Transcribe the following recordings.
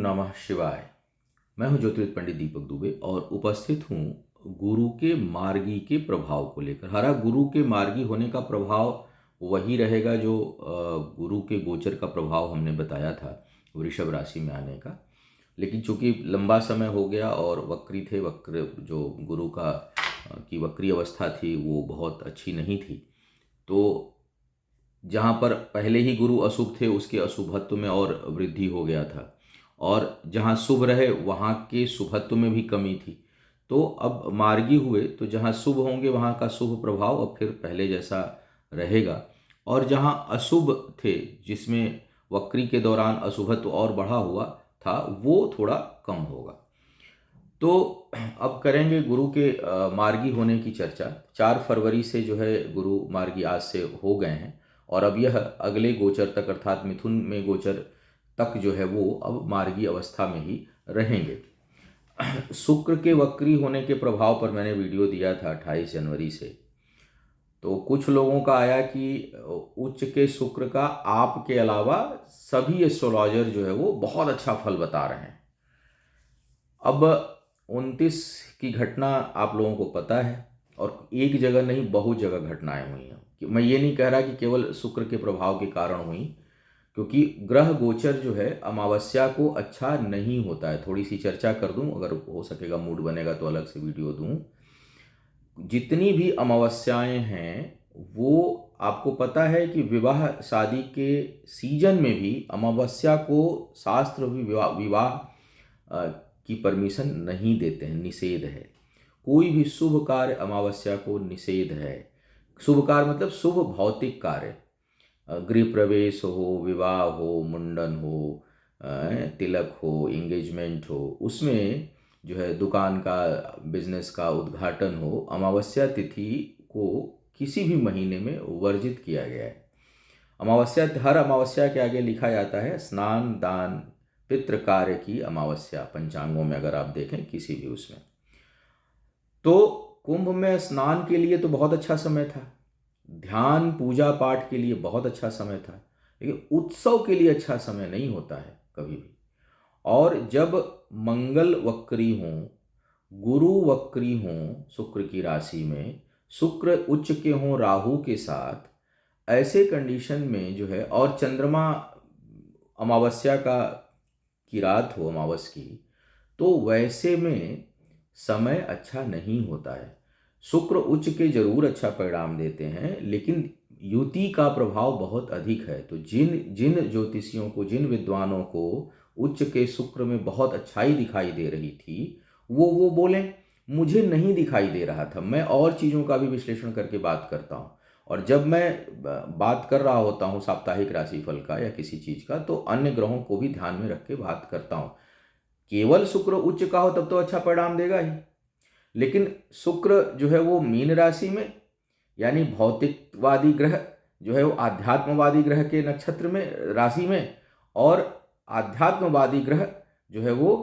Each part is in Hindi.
नमः शिवाय। मैं हूं ज्योतिर्विद पंडित दीपक दुबे और उपस्थित हूं गुरु के मार्गी के प्रभाव को लेकर। हरा गुरु के मार्गी होने का प्रभाव वही रहेगा जो गुरु के गोचर का प्रभाव हमने बताया था वृषभ राशि में आने का। लेकिन चूंकि लंबा समय हो गया और वक्री थे, वक्र जो गुरु का की वक्री अवस्था थी वो बहुत अच्छी नहीं थी, तो जहाँ पर पहले ही गुरु अशुभ थे उसके अशुभत्व में और वृद्धि हो गया था, और जहाँ शुभ रहे वहाँ के शुभत्व में भी कमी थी। तो अब मार्गी हुए तो जहाँ शुभ होंगे वहाँ का शुभ प्रभाव अब फिर पहले जैसा रहेगा, और जहाँ अशुभ थे जिसमें वक्री के दौरान अशुभत्व और बढ़ा हुआ था वो थोड़ा कम होगा। तो अब करेंगे गुरु के मार्गी होने की चर्चा। 4 फरवरी से जो है गुरु मार्गी आज से हो गए हैं, और अब यह अगले गोचर तक अर्थात मिथुन में गोचर तक जो है वो अब मार्गी अवस्था में ही रहेंगे। शुक्र के वक्री होने के प्रभाव पर मैंने वीडियो दिया था 28 जनवरी से। तो कुछ लोगों का आया कि उच्च के शुक्र का आपके अलावा सभी एस्ट्रोलॉजर जो है वो बहुत अच्छा फल बता रहे हैं। अब 29 की घटना आप लोगों को पता है, और एक जगह नहीं बहुत जगह घटनाएं हुई हैं। मैं ये नहीं कह रहा कि केवल शुक्र के प्रभाव के कारण हुई, क्योंकि ग्रह गोचर जो है अमावस्या को अच्छा नहीं होता है। थोड़ी सी चर्चा कर दूं, अगर हो सकेगा मूड बनेगा तो अलग से वीडियो दूं। जितनी भी अमावस्याएं हैं वो आपको पता है कि विवाह शादी के सीजन में भी अमावस्या को शास्त्र भी विवाह की परमिशन नहीं देते हैं, निषेध है। कोई भी शुभ कार्य अमावस्या को निषेध है। शुभ कार्य मतलब शुभ भौतिक कार्य, गृह प्रवेश हो, विवाह हो, मुंडन हो, तिलक हो, एंगेजमेंट हो, उसमें जो है दुकान का, बिजनेस का उद्घाटन हो, अमावस्या तिथि को किसी भी महीने में वर्जित किया गया है। अमावस्या, हर अमावस्या के आगे लिखा जाता है स्नान दान पितृ कार्य की अमावस्या, पंचांगों में अगर आप देखें किसी भी उसमें। तो कुंभ में स्नान के लिए तो बहुत अच्छा समय था, ध्यान पूजा पाठ के लिए बहुत अच्छा समय था, लेकिन उत्सव के लिए अच्छा समय नहीं होता है कभी भी। और जब मंगल वक्री हों, गुरु वक्री हों शुक्र की राशि में, शुक्र उच्च के हों राहु के साथ, ऐसे कंडीशन में जो है, और चंद्रमा अमावस्या की रात हो अमावस की, तो वैसे में समय अच्छा नहीं होता है। शुक्र उच्च के जरूर अच्छा परिणाम देते हैं, लेकिन युति का प्रभाव बहुत अधिक है। तो जिन जिन ज्योतिषियों को, जिन विद्वानों को उच्च के शुक्र में बहुत अच्छाई दिखाई दे रही थी, वो बोले मुझे नहीं दिखाई दे रहा था। मैं और चीज़ों का भी विश्लेषण करके बात करता हूँ, और जब मैं बात कर रहा होता हूँ साप्ताहिक राशिफल का या किसी चीज़ का, तो अन्य ग्रहों को भी ध्यान में रख के बात करता हूँ। केवल शुक्र उच्च का हो तब तो अच्छा परिणाम देगा ही, लेकिन शुक्र जो है वो मीन राशि में, यानी भौतिकवादी ग्रह जो है वो आध्यात्मवादी ग्रह के नक्षत्र में, राशि में, और आध्यात्मवादी ग्रह जो है वो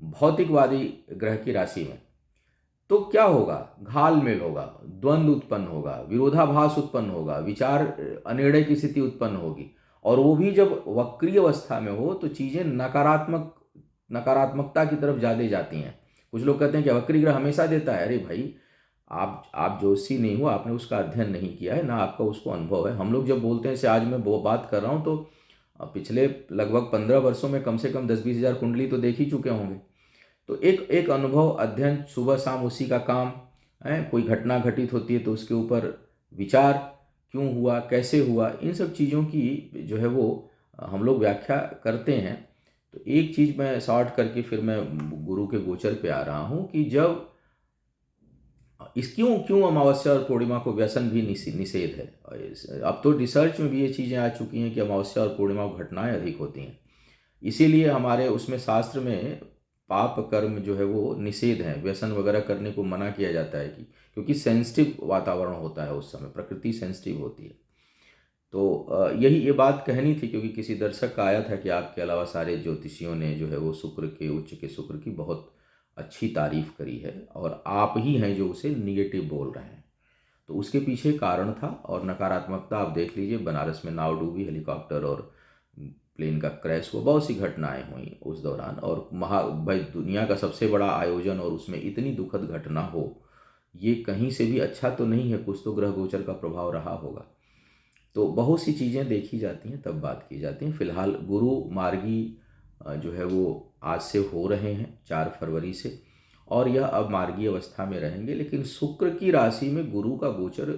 भौतिकवादी ग्रह की राशि में, तो क्या होगा? घालमेल होगा, द्वंद्व उत्पन्न होगा, विरोधाभास उत्पन्न होगा, विचार अनिर्णय की स्थिति उत्पन्न होगी। और वो भी जब वक्री अवस्था में हो तो चीज़ें नकारात्मकता की तरफ ज़्यादा जाती हैं। कुछ लोग कहते हैं कि वक्री ग्रह हमेशा देता है। अरे भाई, आप ज्योतिषी नहीं हो, आपने उसका अध्ययन नहीं किया है, ना आपका उसको अनुभव है। हम लोग जब बोलते हैं, से आज मैं वो बात कर रहा हूँ, तो पिछले लगभग 15 वर्षों में कम से कम 10-20 हज़ार कुंडली तो देख ही चुके होंगे। तो एक एक अनुभव, अध्ययन, सुबह शाम उसी का काम है। कोई घटना घटित होती है तो उसके ऊपर विचार, क्यों हुआ, कैसे हुआ, इन सब चीज़ों की जो है वो हम लोग व्याख्या करते हैं। तो एक चीज़ मैं शॉर्ट करके फिर मैं गुरु के गोचर पे आ रहा हूँ कि जब क्यों क्यों अमावस्या और पूर्णिमा को व्यसन भी निषेध है। अब तो रिसर्च में भी ये चीज़ें आ चुकी हैं कि अमावस्या और पूर्णिमा को घटनाएं अधिक होती हैं। इसीलिए हमारे उसमें शास्त्र में पाप कर्म जो है वो निषेध है, व्यसन वगैरह करने को मना किया जाता है, क्योंकि सेंसिटिव वातावरण होता है उस समय, प्रकृति सेंसिटिव होती है। तो यही ये बात कहनी थी, क्योंकि किसी दर्शक का आया था कि आपके अलावा सारे ज्योतिषियों ने जो है वो शुक्र के, उच्च के शुक्र की बहुत अच्छी तारीफ करी है, और आप ही हैं जो उसे निगेटिव बोल रहे हैं। तो उसके पीछे कारण था, और नकारात्मकता आप देख लीजिए, बनारस में नाव डूबी, हेलीकॉप्टर और प्लेन का क्रैश हुआ, बहुत सी घटनाएं हुई उस दौरान। और भाई दुनिया का सबसे बड़ा आयोजन और उसमें इतनी दुखद घटना हो, ये कहीं से भी अच्छा तो नहीं है, कुछ तो ग्रह गोचर का प्रभाव रहा होगा। तो बहुत सी चीज़ें देखी जाती हैं तब बात की जाती है। फिलहाल गुरु मार्गी जो है वो आज से हो रहे हैं 4 फरवरी से, और यह अब मार्गी अवस्था में रहेंगे। लेकिन शुक्र की राशि में गुरु का गोचर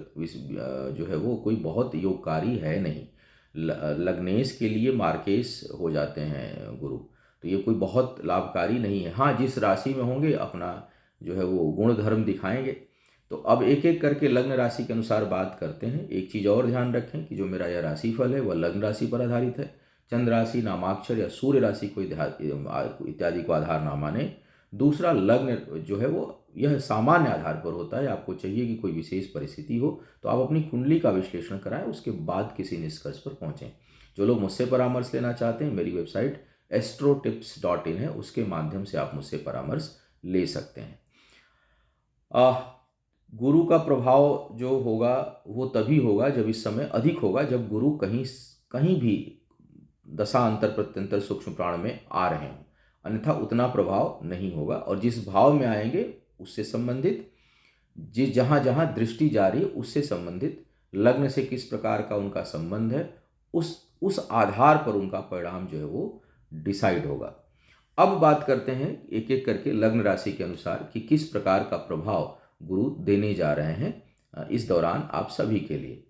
जो है वो कोई बहुत योगकारी है नहीं। लग्नेश के लिए मार्केश हो जाते हैं गुरु, तो ये कोई बहुत लाभकारी नहीं है। हाँ, जिस राशि में होंगे अपना जो है वो गुण धर्म दिखाएंगे। तो अब एक एक करके लग्न राशि के अनुसार बात करते हैं। एक चीज़ और ध्यान रखें कि जो मेरा यह राशिफल है वह लग्न राशि पर आधारित है। चंद्र राशि, नामाक्षर या सूर्य राशि को इत्यादि को आधार ना माने। दूसरा, लग्न जो है वो यह सामान्य आधार पर होता है। आपको चाहिए कि कोई विशेष परिस्थिति हो तो आप अपनी कुंडली का विश्लेषण कराएं, उसके बाद किसी निष्कर्ष पर पहुंचें। जो लोग मुझसे परामर्श लेना चाहते हैं, मेरी वेबसाइट astrotips.in है, उसके माध्यम से आप मुझसे परामर्श ले सकते हैं। गुरु का प्रभाव जो होगा वो तभी होगा जब इस समय अधिक होगा जब गुरु कहीं कहीं भी दशा अंतर प्रत्यंतर सूक्ष्म प्राण में आ रहे हों, अन्यथा उतना प्रभाव नहीं होगा। और जिस भाव में आएंगे उससे संबंधित, जिस जहाँ जहाँ दृष्टि जा रही है उससे संबंधित, लग्न से किस प्रकार का उनका संबंध है, उस आधार पर उनका परिणाम जो है वो डिसाइड होगा। अब बात करते हैं एक एक करके लग्न राशि के अनुसार कि किस प्रकार का प्रभाव गुरु देने जा रहे हैं इस दौरान आप सभी के लिए।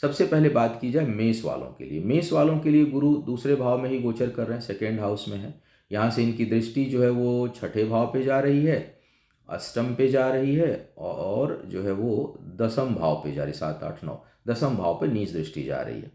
सबसे पहले बात की जाए मेष वालों के लिए। मेष वालों के लिए गुरु दूसरे भाव में ही गोचर कर रहे हैं, सेकेंड हाउस में है। यहाँ से इनकी दृष्टि जो है वो छठे भाव पे जा रही है, अष्टम पे जा रही है, और जो है वो दसम भाव पे जा रही है, 7 8 9 दसम भाव पे नीच दृष्टि जा रही है।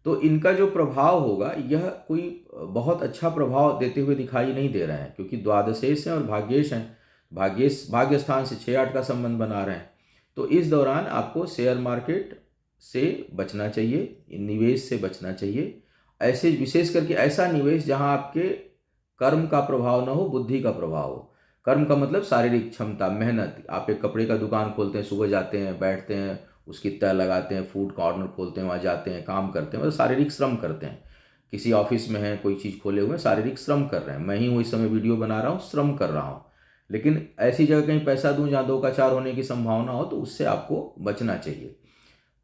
तो इनका जो प्रभाव होगा यह कोई बहुत अच्छा प्रभाव देते हुए दिखाई नहीं दे रहे हैं, क्योंकि द्वादशेश हैं और भाग्येश हैं। भाग्य स्थान से 6-8 का संबंध बना रहे हैं। तो इस दौरान आपको शेयर मार्केट से बचना चाहिए, निवेश से बचना चाहिए। ऐसे विशेष करके ऐसा निवेश जहां आपके कर्म का प्रभाव ना हो, बुद्धि का प्रभाव हो। कर्म का मतलब शारीरिक क्षमता, मेहनत। आप एक कपड़े का दुकान खोलते हैं, सुबह जाते हैं, बैठते हैं, उसकी तय लगाते हैं, फूड कॉर्नर खोलते हैं, वहाँ जाते हैं, काम करते हैं, मतलब शारीरिक श्रम करते हैं। किसी ऑफिस में है, कोई चीज़ खोले हुए हैं, शारीरिक श्रम कर रहे हैं। मैं ही हूँ इस समय वीडियो बना रहा हूँ, श्रम कर रहा हूँ। लेकिन ऐसी जगह कहीं पैसा दूं जहाँ 2 का 4 होने की संभावना हो, तो उससे आपको बचना चाहिए,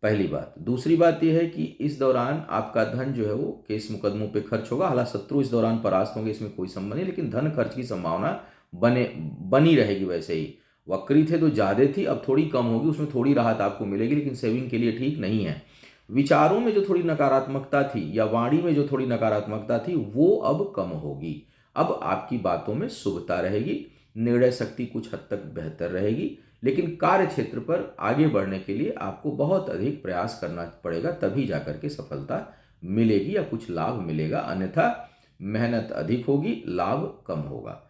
पहली बात। दूसरी बात यह है कि इस दौरान आपका धन जो है वो केस मुकदमों पे खर्च होगा। हालांकि शत्रु इस दौरान परास्त होंगे, इसमें कोई संबंध नहीं, लेकिन धन खर्च की संभावना बनी रहेगी। वैसे ही वक्री थे तो ज़्यादा थी, अब थोड़ी कम होगी, उसमें थोड़ी राहत आपको मिलेगी, लेकिन सेविंग के लिए ठीक नहीं है। विचारों में जो थोड़ी नकारात्मकता थी या वाणी में जो थोड़ी नकारात्मकता थी वो अब कम होगी। अब आपकी बातों में शुभता रहेगी, निर्णय शक्ति कुछ हद तक बेहतर रहेगी, लेकिन कार्य क्षेत्र पर आगे बढ़ने के लिए आपको बहुत अधिक प्रयास करना पड़ेगा, तभी जाकर के सफलता मिलेगी या कुछ लाभ मिलेगा, अन्यथा मेहनत अधिक होगी, लाभ कम होगा।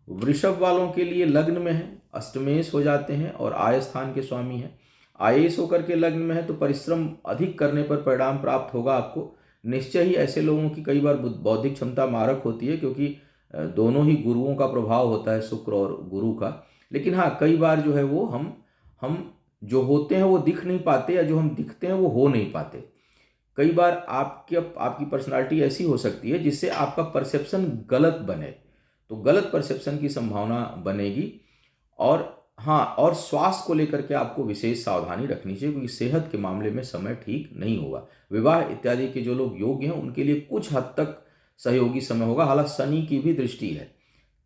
वृषभ वालों के लिए लग्न में है, अष्टमेश हो जाते हैं और आय स्थान के स्वामी हैं। आयेश होकर के लग्न में है तो परिश्रम अधिक करने पर परिणाम प्राप्त होगा आपको। निश्चय ही ऐसे लोगों की कई बार बौद्धिक क्षमता मारक होती है, क्योंकि दोनों ही गुरुओं का प्रभाव होता है, शुक्र और गुरु का। लेकिन हाँ, कई बार जो है वो हम जो होते हैं वो दिख नहीं पाते, या जो हम दिखते हैं वो हो नहीं पाते। कई बार आपकी पर्सनालिटी ऐसी हो सकती है जिससे आपका परसेप्शन गलत बने, तो गलत परसेप्शन की संभावना बनेगी। और हाँ, और स्वास्थ्य को लेकर के आपको विशेष सावधानी रखनी चाहिए, क्योंकि सेहत के मामले में समय ठीक नहीं होगा। विवाह इत्यादि के जो लोग योग्य हैं उनके लिए कुछ हद तक सहयोगी समय होगा। हालांकि शनि की भी दृष्टि है,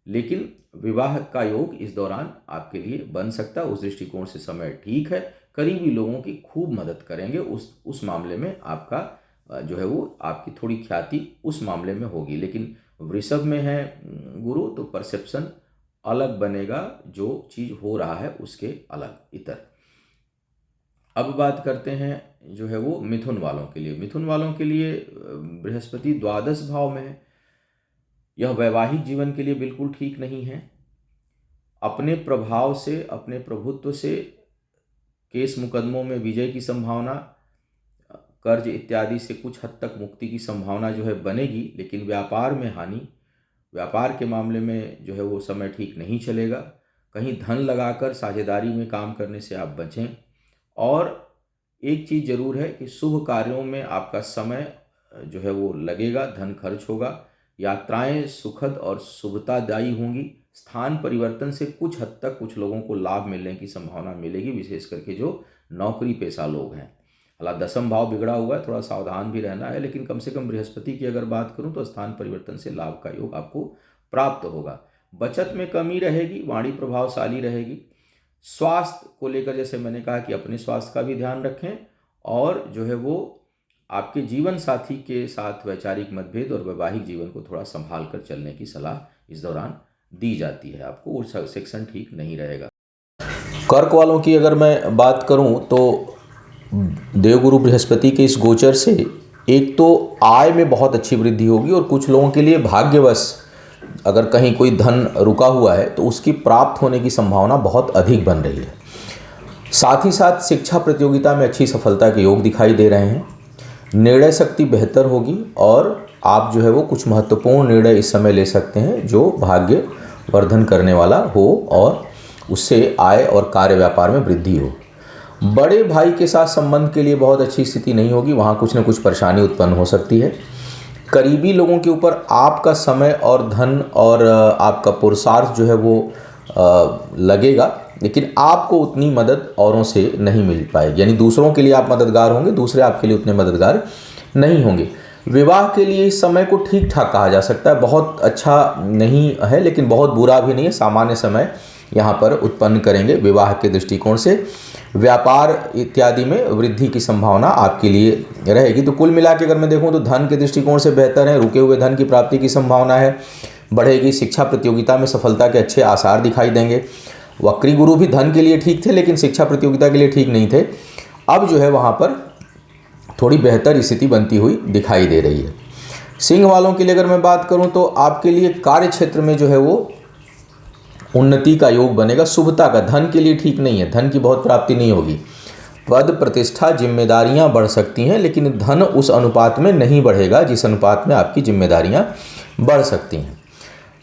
लेकिन विवाह का योग इस दौरान आपके लिए बन सकता है। उस दृष्टिकोण से समय ठीक है। करीबी लोगों की खूब मदद करेंगे, उस मामले में आपका जो है वो आपकी थोड़ी ख्याति उस मामले में होगी। लेकिन वृषभ में है गुरु, तो परसेप्शन अलग बनेगा, जो चीज़ हो रहा है उसके अलग इतर। अब बात करते हैं जो है वो मिथुन वालों के लिए। मिथुन वालों के लिए बृहस्पति द्वादश भाव में है। यह वैवाहिक जीवन के लिए बिल्कुल ठीक नहीं है। अपने प्रभाव से, अपने प्रभुत्व से केस मुकदमों में विजय की संभावना, कर्ज इत्यादि से कुछ हद तक मुक्ति की संभावना जो है बनेगी, लेकिन व्यापार में हानि, व्यापार के मामले में जो है वो समय ठीक नहीं चलेगा। कहीं धन लगाकर साझेदारी में काम करने से आप बचें। और एक चीज़ जरूर है कि शुभ कार्यों में आपका समय जो है वो लगेगा, धन खर्च होगा। यात्राएं सुखद और शुभतादायी होंगी। स्थान परिवर्तन से कुछ हद तक कुछ लोगों को लाभ मिलने की संभावना मिलेगी, विशेष करके जो नौकरी पेशा लोग हैं। हालांकि दसम भाव बिगड़ा हुआ है, थोड़ा सावधान भी रहना है, लेकिन कम से कम बृहस्पति की अगर बात करूं तो स्थान परिवर्तन से लाभ का योग आपको प्राप्त होगा। बचत में कमी रहेगी, वाणी प्रभावशाली रहेगी। स्वास्थ्य को लेकर जैसे मैंने कहा कि अपने स्वास्थ्य का भी ध्यान रखें, और जो है वो आपके जीवन साथी के साथ वैचारिक मतभेद और वैवाहिक जीवन को थोड़ा संभाल कर चलने की सलाह इस दौरान दी जाती है आपको। वो सेक्शन ठीक नहीं रहेगा। कर्क वालों की अगर मैं बात करूं तो देवगुरु बृहस्पति के इस गोचर से एक तो आय में बहुत अच्छी वृद्धि होगी, और कुछ लोगों के लिए भाग्यवश अगर कहीं कोई धन रुका हुआ है तो उसकी प्राप्त होने की संभावना बहुत अधिक बन रही है। साथ ही साथ शिक्षा प्रतियोगिता में अच्छी सफलता के योग दिखाई दे रहे हैं। निर्णय शक्ति बेहतर होगी, और आप जो है वो कुछ महत्वपूर्ण निर्णय इस समय ले सकते हैं जो भाग्य वर्धन करने वाला हो, और उससे आय और कार्य व्यापार में वृद्धि हो। बड़े भाई के साथ संबंध के लिए बहुत अच्छी स्थिति नहीं होगी, वहाँ कुछ न कुछ परेशानी उत्पन्न हो सकती है। करीबी लोगों के ऊपर आपका समय और धन और आपका पुरुषार्थ जो है वो लगेगा, लेकिन आपको उतनी मदद औरों से नहीं मिल पाएगी। यानी दूसरों के लिए आप मददगार होंगे, दूसरे आपके लिए उतने मददगार नहीं होंगे। विवाह के लिए इस समय को ठीक ठाक कहा जा सकता है, बहुत अच्छा नहीं है लेकिन बहुत बुरा भी नहीं है, सामान्य समय यहाँ पर उत्पन्न करेंगे विवाह के दृष्टिकोण से। व्यापार इत्यादि में वृद्धि की संभावना आपके लिए रहेगी। तो कुल मिला के अगर मैं देखूँ तो धन के दृष्टिकोण से बेहतर है, रुके हुए धन की प्राप्ति की संभावना है, बढ़ेगी। शिक्षा प्रतियोगिता में सफलता के अच्छे आसार दिखाई देंगे। वक्री गुरु भी धन के लिए ठीक थे, लेकिन शिक्षा प्रतियोगिता के लिए ठीक नहीं थे। अब जो है वहाँ पर थोड़ी बेहतर स्थिति बनती हुई दिखाई दे रही है। सिंह वालों के लिए अगर मैं बात करूँ तो आपके लिए कार्य क्षेत्र में जो है वो उन्नति का योग बनेगा। शुभता का, धन के लिए ठीक नहीं है, धन की बहुत प्राप्ति नहीं होगी। पद प्रतिष्ठा जिम्मेदारियां बढ़ सकती हैं, लेकिन धन उस अनुपात में नहीं बढ़ेगा जिस अनुपात में आपकी जिम्मेदारियां बढ़ सकती हैं।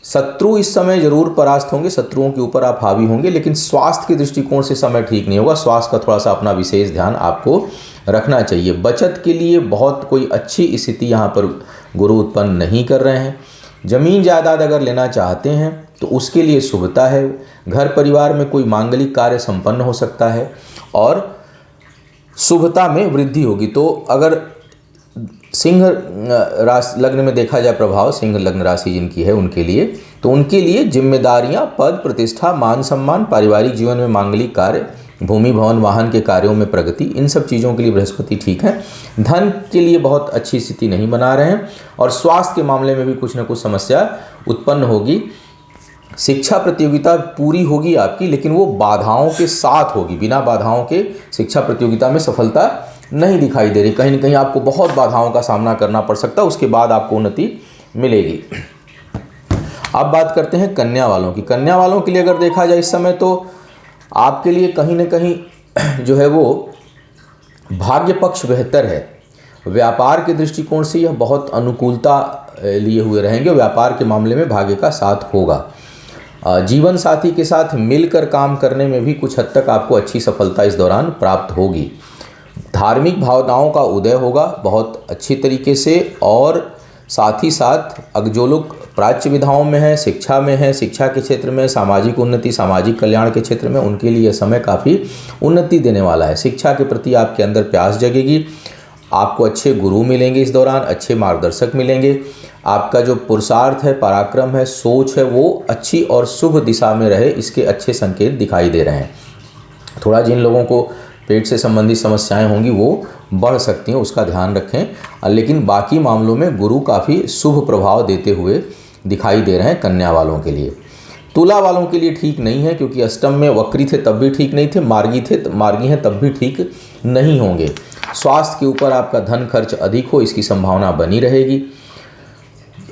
शत्रु इस समय जरूर परास्त होंगे, शत्रुओं के ऊपर आप हावी होंगे, लेकिन स्वास्थ्य के दृष्टिकोण से समय ठीक नहीं होगा। स्वास्थ्य का थोड़ा सा अपना विशेष ध्यान आपको रखना चाहिए। बचत के लिए बहुत कोई अच्छी स्थिति यहाँ पर गुरु उत्पन्न नहीं कर रहे हैं। जमीन जायदाद अगर लेना चाहते हैं तो उसके लिए शुभता है। घर परिवार में कोई मांगलिक कार्य संपन्न हो सकता है और शुभता में वृद्धि होगी। तो अगर सिंह राशि लग्न में देखा जाए प्रभाव, सिंह लग्न राशि जिनकी है उनके लिए, तो उनके लिए जिम्मेदारियां, पद प्रतिष्ठा, मान सम्मान, पारिवारिक जीवन में मांगलिक कार्य, भूमि भवन वाहन के कार्यों में प्रगति, इन सब चीज़ों के लिए बृहस्पति ठीक है। धन के लिए बहुत अच्छी स्थिति नहीं बना रहे हैं, और स्वास्थ्य के मामले में भी कुछ न कुछ समस्या उत्पन्न होगी। शिक्षा प्रतियोगिता पूरी होगी आपकी, लेकिन वो बाधाओं के साथ होगी। बिना बाधाओं के शिक्षा प्रतियोगिता में सफलता नहीं दिखाई दे रही। कहीं न कहीं आपको बहुत बाधाओं का सामना करना पड़ सकता है, उसके बाद आपको उन्नति मिलेगी। अब बात करते हैं कन्या वालों की। कन्या वालों के लिए अगर देखा जाए इस समय तो आपके लिए कहीं न कहीं जो है वो भाग्य पक्ष बेहतर है। व्यापार के दृष्टिकोण से यह बहुत अनुकूलता लिए हुए रहेंगे। व्यापार के मामले में भाग्य का साथ होगा। जीवन साथी के साथ मिलकर काम करने में भी कुछ हद तक आपको अच्छी सफलता इस दौरान प्राप्त होगी। धार्मिक भावनाओं का उदय होगा बहुत अच्छी तरीके से, और साथ ही साथ अब जो लोग प्राच्य विधाओं में हैं, शिक्षा में हैं, शिक्षा के क्षेत्र में, सामाजिक उन्नति, सामाजिक कल्याण के क्षेत्र में, उनके लिए यह समय काफ़ी उन्नति देने वाला है। शिक्षा के प्रति आपके अंदर प्यास जगेगी। आपको अच्छे गुरु मिलेंगे इस दौरान, अच्छे मार्गदर्शक मिलेंगे। आपका जो पुरुषार्थ है, पराक्रम है, सोच है, वो अच्छी और शुभ दिशा में रहे, इसके अच्छे संकेत दिखाई दे रहे हैं। थोड़ा जिन लोगों को पेट से संबंधित समस्याएं होंगी वो बढ़ सकती हैं, उसका ध्यान रखें। लेकिन बाकी मामलों में गुरु काफ़ी शुभ प्रभाव देते हुए दिखाई दे रहे हैं कन्या वालों के लिए। तुला वालों के लिए ठीक नहीं है, क्योंकि अष्टम में वक्री थे तब भी ठीक नहीं थे, मार्गी हैं तब भी ठीक नहीं होंगे। स्वास्थ्य के ऊपर आपका धन खर्च अधिक हो, इसकी संभावना बनी रहेगी।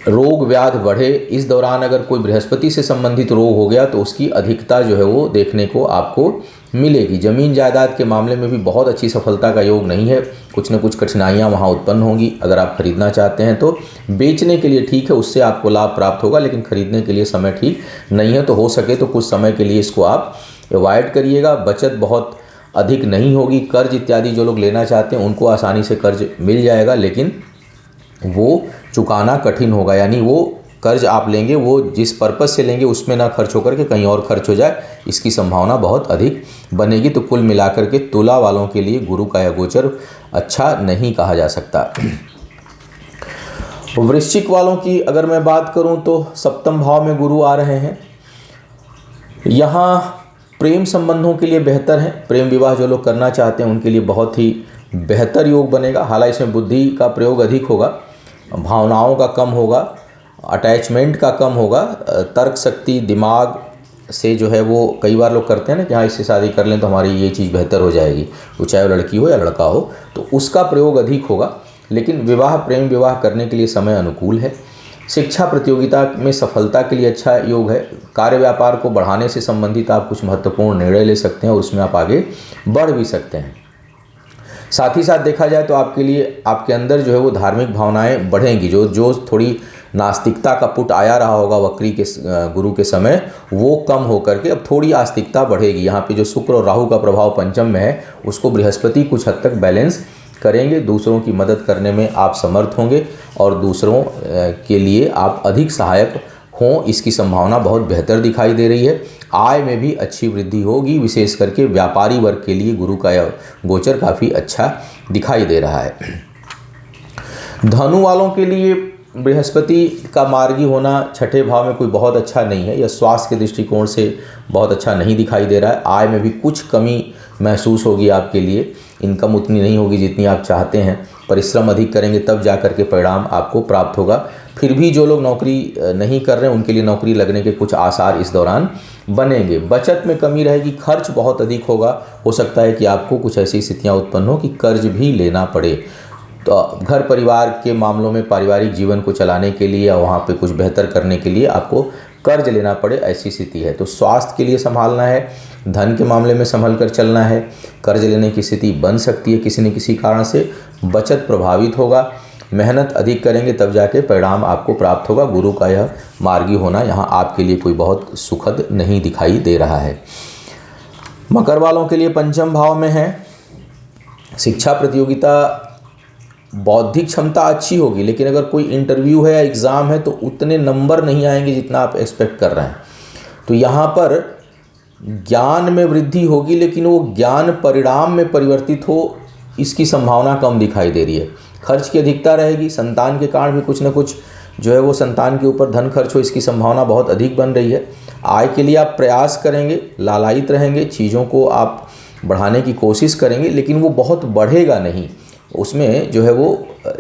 रोग व्याध बढ़े, इस दौरान अगर कोई बृहस्पति से संबंधित रोग हो गया तो उसकी अधिकता जो है वो देखने को आपको मिलेगी। जमीन जायदाद के मामले में भी बहुत अच्छी सफलता का योग नहीं है, कुछ न कुछ कठिनाइयां वहां उत्पन्न होंगी। अगर आप खरीदना चाहते हैं तो बेचने के लिए ठीक है, उससे आपको लाभ प्राप्त होगा, लेकिन खरीदने के लिए समय ठीक नहीं है। तो हो सके तो कुछ समय के लिए इसको आप अवॉइड करिएगा। बचत बहुत अधिक नहीं होगी। कर्ज इत्यादि जो लोग लेना चाहते हैं उनको आसानी से कर्ज मिल जाएगा, लेकिन वो चुकाना कठिन होगा, यानी वो कर्ज आप लेंगे वो जिस पर्पज़ से लेंगे उसमें ना खर्च होकर के कहीं और खर्च हो जाए, इसकी संभावना बहुत अधिक बनेगी। तो कुल मिलाकर के तुला वालों के लिए गुरु का यह गोचर अच्छा नहीं कहा जा सकता। वृश्चिक वालों की अगर मैं बात करूं तो सप्तम भाव में गुरु आ रहे हैं। यहाँ प्रेम संबंधों के लिए बेहतर है, प्रेम विवाह जो लोग करना चाहते हैं उनके लिए बहुत ही बेहतर योग बनेगा। हालांकि इसमें बुद्धि का प्रयोग अधिक होगा, भावनाओं का कम होगा, अटैचमेंट का कम होगा, तर्क शक्ति दिमाग से जो है वो कई बार लोग करते हैं ना कि हाँ इससे शादी कर लें तो हमारी ये चीज़ बेहतर हो जाएगी, वो चाहे वो लड़की हो या लड़का हो, तो उसका प्रयोग अधिक होगा। लेकिन विवाह प्रेम विवाह करने के लिए समय अनुकूल है। शिक्षा प्रतियोगिता में सफलता के लिए अच्छा योग है। कार्य व्यापार को बढ़ाने से संबंधित आप कुछ महत्वपूर्ण निर्णय ले सकते हैं और उसमें आप आगे बढ़ भी सकते हैं। साथ ही साथ देखा जाए तो आपके लिए आपके अंदर जो है वो धार्मिक भावनाएं बढ़ेंगी। जो थोड़ी नास्तिकता का पुट आया रहा होगा वक्री के गुरु के समय, वो कम होकर के अब थोड़ी आस्तिकता बढ़ेगी। यहाँ पे जो शुक्र और राहु का प्रभाव पंचम में है उसको बृहस्पति कुछ हद तक बैलेंस करेंगे। दूसरों की मदद करने में आप समर्थ होंगे और दूसरों के लिए आप अधिक सहायक हों, इसकी संभावना बहुत बेहतर दिखाई दे रही है। आय में भी अच्छी वृद्धि होगी, विशेष करके व्यापारी वर्ग के लिए गुरु का यह गोचर काफ़ी अच्छा दिखाई दे रहा है। धनु वालों के लिए बृहस्पति का मार्गी होना छठे भाव में कोई बहुत अच्छा नहीं है, यह स्वास्थ्य के दृष्टिकोण से बहुत अच्छा नहीं दिखाई दे रहा है। आय में भी कुछ कमी महसूस होगी आपके लिए, इनकम उतनी नहीं होगी जितनी आप चाहते हैं। परिश्रम अधिक करेंगे तब जा कर के परिणाम आपको प्राप्त होगा। फिर भी जो लोग नौकरी नहीं कर रहे हैं उनके लिए नौकरी लगने के कुछ आसार इस दौरान बनेंगे। बचत में कमी रहेगी, खर्च बहुत अधिक होगा, हो सकता है कि आपको कुछ ऐसी स्थितियां उत्पन्न हो कि कर्ज भी लेना पड़े। तो घर परिवार के मामलों में पारिवारिक जीवन को चलाने के लिए या वहाँ पे कुछ बेहतर करने के लिए आपको कर्ज लेना पड़े, ऐसी स्थिति है। तो स्वास्थ्य के लिए संभालना है, धन के मामले में संभल कर चलना है। कर्ज लेने की स्थिति बन सकती है किसी न किसी कारण से, बचत प्रभावित होगा। मेहनत अधिक करेंगे तब जाके परिणाम आपको प्राप्त होगा। गुरु का यह मार्गी होना यहाँ आपके लिए कोई बहुत सुखद नहीं दिखाई दे रहा है। मकर वालों के लिए पंचम भाव में है। शिक्षा प्रतियोगिता, बौद्धिक क्षमता अच्छी होगी, लेकिन अगर कोई इंटरव्यू है या एग्ज़ाम है तो उतने नंबर नहीं आएंगे जितना आप एक्सपेक्ट कर रहे हैं। तो यहाँ पर ज्ञान में वृद्धि होगी, लेकिन वो ज्ञान परिणाम में परिवर्तित हो इसकी संभावना कम दिखाई दे रही है। खर्च की अधिकता रहेगी, संतान के कारण भी कुछ न कुछ जो है वो संतान के ऊपर धन खर्च हो, इसकी संभावना बहुत अधिक बन रही है। आय के लिए आप प्रयास करेंगे, लालायित रहेंगे, चीज़ों को आप बढ़ाने की कोशिश करेंगे, लेकिन वो बहुत बढ़ेगा नहीं। उसमें जो है वो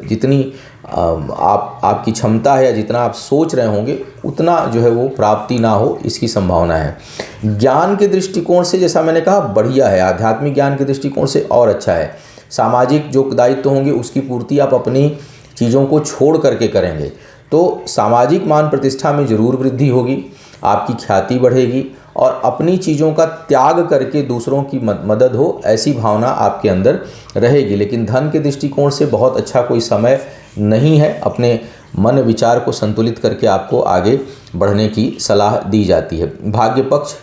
जितनी आपकी क्षमता है या जितना आप सोच रहे होंगे उतना जो है वो प्राप्ति ना हो, इसकी संभावना है। ज्ञान के दृष्टिकोण से जैसा मैंने कहा बढ़िया है, आध्यात्मिक ज्ञान के दृष्टिकोण से और अच्छा है। सामाजिक जो दायित्व होंगे उसकी पूर्ति आप अपनी चीज़ों को छोड़ करके करेंगे तो सामाजिक मान प्रतिष्ठा में ज़रूर वृद्धि होगी, आपकी ख्याति बढ़ेगी और अपनी चीज़ों का त्याग करके दूसरों की मदद हो, ऐसी भावना आपके अंदर रहेगी। लेकिन धन के दृष्टिकोण से बहुत अच्छा कोई समय नहीं है। अपने मन विचार को संतुलित करके आपको आगे बढ़ने की सलाह दी जाती है। भाग्य पक्ष,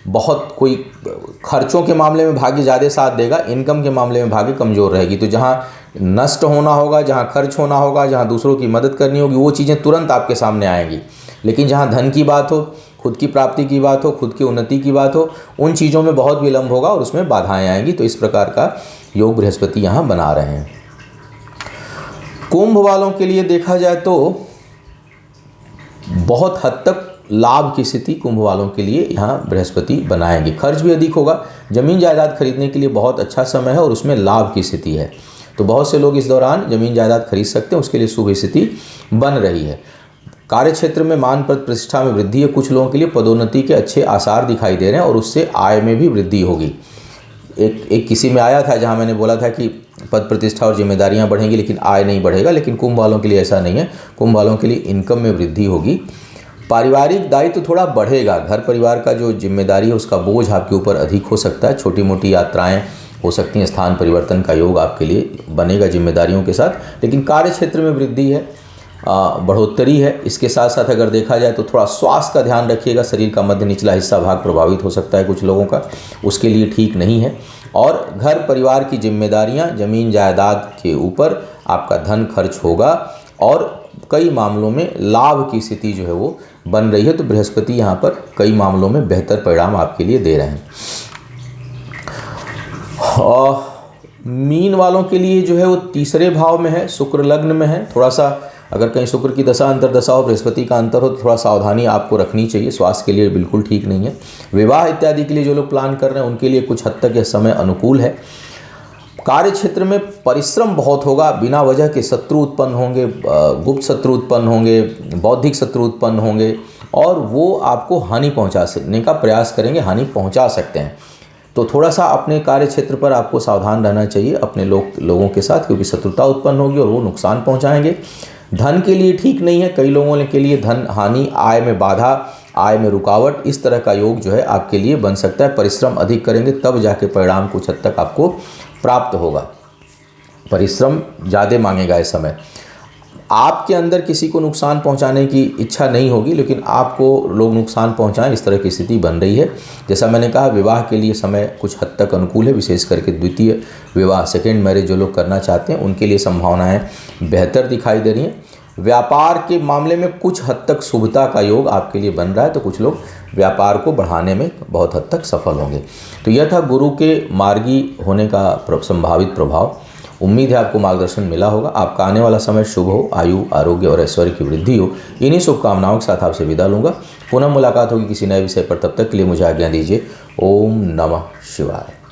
बहुत कोई खर्चों के मामले में भाग्य ज़्यादा साथ देगा, इनकम के मामले में भाग्य कमज़ोर रहेगी। तो जहाँ नष्ट होना होगा, जहाँ खर्च होना होगा, जहाँ दूसरों की मदद करनी होगी, वो चीज़ें तुरंत आपके सामने आएंगी। लेकिन जहाँ धन की बात हो, खुद की प्राप्ति की बात हो, खुद की उन्नति की बात हो, उन चीज़ों में बहुत विलंब होगा और उसमें बाधाएं आएंगी। तो इस प्रकार का योग बृहस्पति यहाँ बना रहे हैं। कुंभ वालों के लिए देखा जाए तो बहुत हद तक लाभ की स्थिति कुंभ वालों के लिए यहाँ बृहस्पति बनाएंगे। खर्च भी अधिक होगा, जमीन जायदाद खरीदने के लिए बहुत अच्छा समय है और उसमें लाभ की स्थिति है। तो बहुत से लोग इस दौरान जमीन जायदाद खरीद सकते हैं, उसके लिए शुभ स्थिति बन रही है। कार्य क्षेत्र में मान पद प्रतिष्ठा में वृद्धि है। कुछ लोगों के लिए पदोन्नति के अच्छे आसार दिखाई दे रहे हैं और उससे आय में भी वृद्धि होगी। एक किसी में आया था जहां मैंने बोला था कि पद प्रतिष्ठा और जिम्मेदारियां बढ़ेंगी लेकिन आय नहीं बढ़ेगा, लेकिन कुंभ वालों के लिए ऐसा नहीं है। कुंभ वालों के लिए इनकम में वृद्धि होगी। पारिवारिक दायित्व तो थोड़ा बढ़ेगा, घर परिवार का जो जिम्मेदारी है उसका बोझ आपके ऊपर अधिक हो सकता है। छोटी मोटी यात्राएं हो सकती हैं, स्थान परिवर्तन का योग आपके लिए बनेगा जिम्मेदारियों के साथ। लेकिन कार्य क्षेत्र में वृद्धि है, बढ़ोतरी है। इसके साथ साथ अगर देखा जाए तो थोड़ा स्वास्थ्य का ध्यान रखिएगा। शरीर का मध्य निचला हिस्सा भाग प्रभावित हो सकता है कुछ लोगों का, उसके लिए ठीक नहीं है। और घर परिवार की जिम्मेदारियां, जमीन जायदाद के ऊपर आपका धन खर्च होगा, और कई मामलों में लाभ की स्थिति जो है वो बन रही है। तो बृहस्पति यहाँ पर कई मामलों में बेहतर परिणाम आपके लिए दे रहे हैं। और मीन वालों के लिए जो है वो तीसरे भाव में है, शुक्र लग्न में है। थोड़ा सा अगर कहीं शुक्र की दशा अंतर्दशा हो, बृहस्पति का अंतर हो तो थोड़ा सावधानी आपको रखनी चाहिए, स्वास्थ्य के लिए बिल्कुल ठीक नहीं है। विवाह इत्यादि के लिए जो लोग प्लान कर रहे हैं उनके लिए कुछ हद तक यह समय अनुकूल है। कार्य क्षेत्र में परिश्रम बहुत होगा, बिना वजह के शत्रु उत्पन्न होंगे, गुप्त शत्रु उत्पन्न होंगे, बौद्धिक शत्रु उत्पन्न होंगे और वो आपको हानि पहुंचाने का प्रयास करेंगे, हानि पहुंचा सकते हैं। तो थोड़ा सा अपने कार्य क्षेत्र पर आपको सावधान रहना चाहिए अपने लोगों के साथ, क्योंकि शत्रुता उत्पन्न होगी और वो नुकसान पहुंचाएंगे। धन के लिए ठीक नहीं है, कई लोगों के लिए धन हानि, आय में बाधा, आय में रुकावट, इस तरह का योग जो है आपके लिए बन सकता है। परिश्रम अधिक करेंगे तब जाके परिणाम कुछ हद तक आपको प्राप्त होगा। परिश्रम ज़्यादा मांगेगा इस समय। आपके अंदर किसी को नुकसान पहुंचाने की इच्छा नहीं होगी, लेकिन आपको लोग नुकसान पहुंचाएं इस तरह की स्थिति बन रही है। जैसा मैंने कहा, विवाह के लिए समय कुछ हद तक अनुकूल है, विशेष करके द्वितीय विवाह, सेकेंड मैरिज जो लोग करना चाहते हैं उनके लिए संभावनाएं बेहतर दिखाई दे रही हैं। व्यापार के मामले में कुछ हद तक शुभता का योग आपके लिए बन रहा है, तो कुछ लोग व्यापार को बढ़ाने में बहुत हद तक सफल होंगे। तो यह था गुरु के मार्गी होने का संभावित प्रभाव। उम्मीद है आपको मार्गदर्शन मिला होगा। आपका आने वाला समय शुभ हो, आयु, आरोग्य और ऐश्वर्य की वृद्धि हो। इन्हीं शुभकामनाओं के साथ आपसे विदा लूंगा। पुनः मुलाकात होगी किसी नए विषय पर, तब तक के लिए मुझे आज्ञा दीजिए। ओम नमः शिवाय।